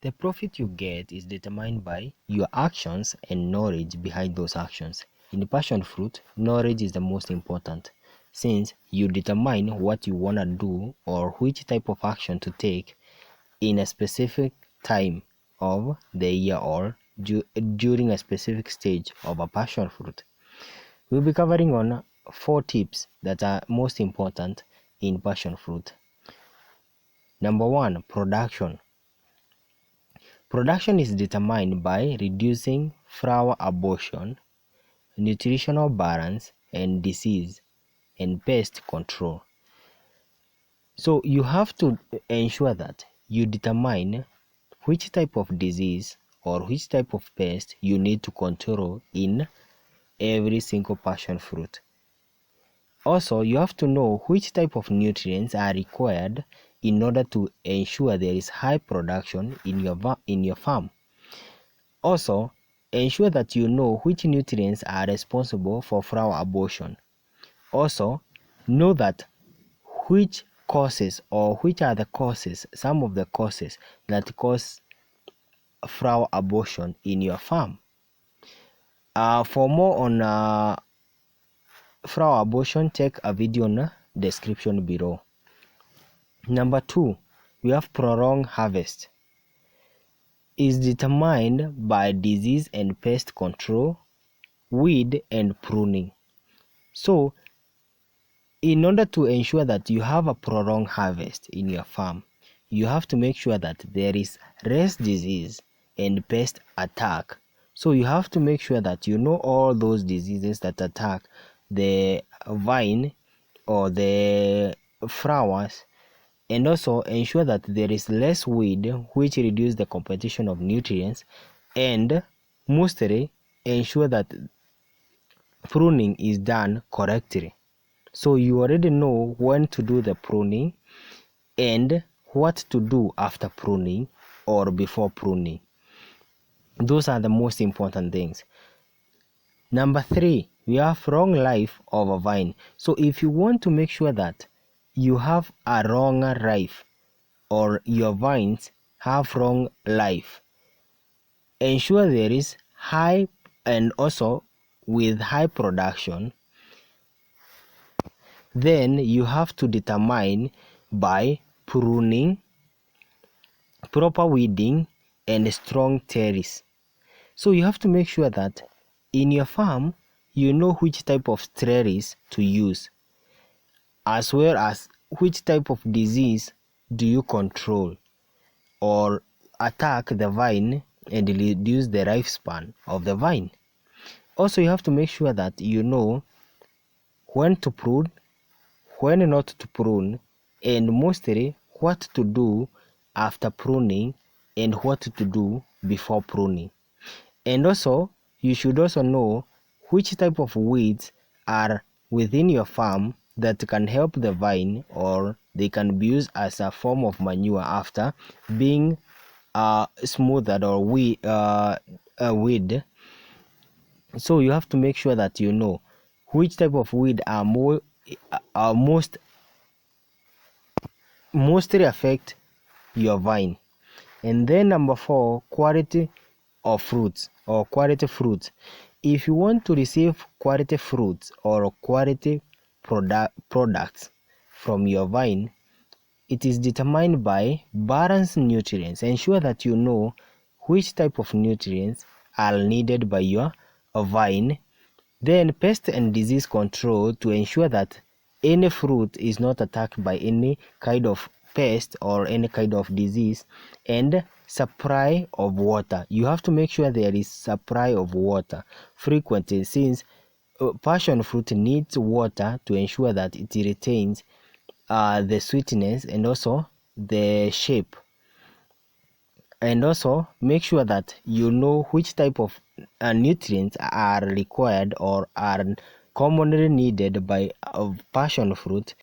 The profit you get is determined by your actions and knowledge behind those actions. In passion fruit, knowledge is the most important, since you determine what you want to do or which type of action to take in a specific time of the year or during a specific stage of a passion fruit. We'll be covering on 4 tips that are most important in passion fruit. Number 1, production. Production is determined by reducing flower abortion, nutritional balance, and disease and pest control. So you have to ensure that you determine which type of disease or which type of pest you need to control in every single passion fruit. Also, you have to know which type of nutrients are required in order to ensure there is high production in your farm. Also, ensure that you know which nutrients are responsible for flower abortion. Also, know that which causes or which are the causes, some of the causes that cause flower abortion in your farm. For more on flower abortion, check a video in the description below. Number 2, we have prolong harvest. Is determined by disease and pest control, weed and pruning. So, in order to ensure that you have a prolonged harvest in your farm, you have to make sure that there is less disease and pest attack. So you have to make sure that you know all those diseases that attack the vine or the flowers, and also ensure that there is less weed, which reduce the competition of nutrients, and mostly ensure that pruning is done correctly. So you already know when to do the pruning and what to do after pruning or before pruning. Those are the most important things. Number 3, we have long life of a vine. So if you want to make sure that you have a longer life or your vines have long life, ensure there is high and also with high production. Then you have to determine by pruning, proper weeding, and strong terrace. So you have to make sure that in your farm you know which type of terrace to use, as well as which type of disease do you control or attack the vine and reduce the lifespan of the vine. Also, you have to make sure that you know when to prune, when not to prune, and mostly what to do after pruning and what to do before pruning. And also, you should also know which type of weeds are within your farm that can help the vine or they can be used as a form of manure after being smoothed or weed. So you have to make sure that you know which type of weed are mostly affect your vine. And then number 4, quality of fruits or quality fruits. If you want to receive quality fruits or quality products from your vine, it is determined by balanced nutrients. Ensure that you know which type of nutrients are needed by your vine. Then pest and disease control to ensure that any fruit is not attacked by any kind of pest or any kind of disease. And supply of water. You have to make sure there is supply of water frequently, since passion fruit needs water to ensure that it retains the sweetness and also the shape. And also make sure that you know which type of nutrients are required or are commonly needed by passion fruit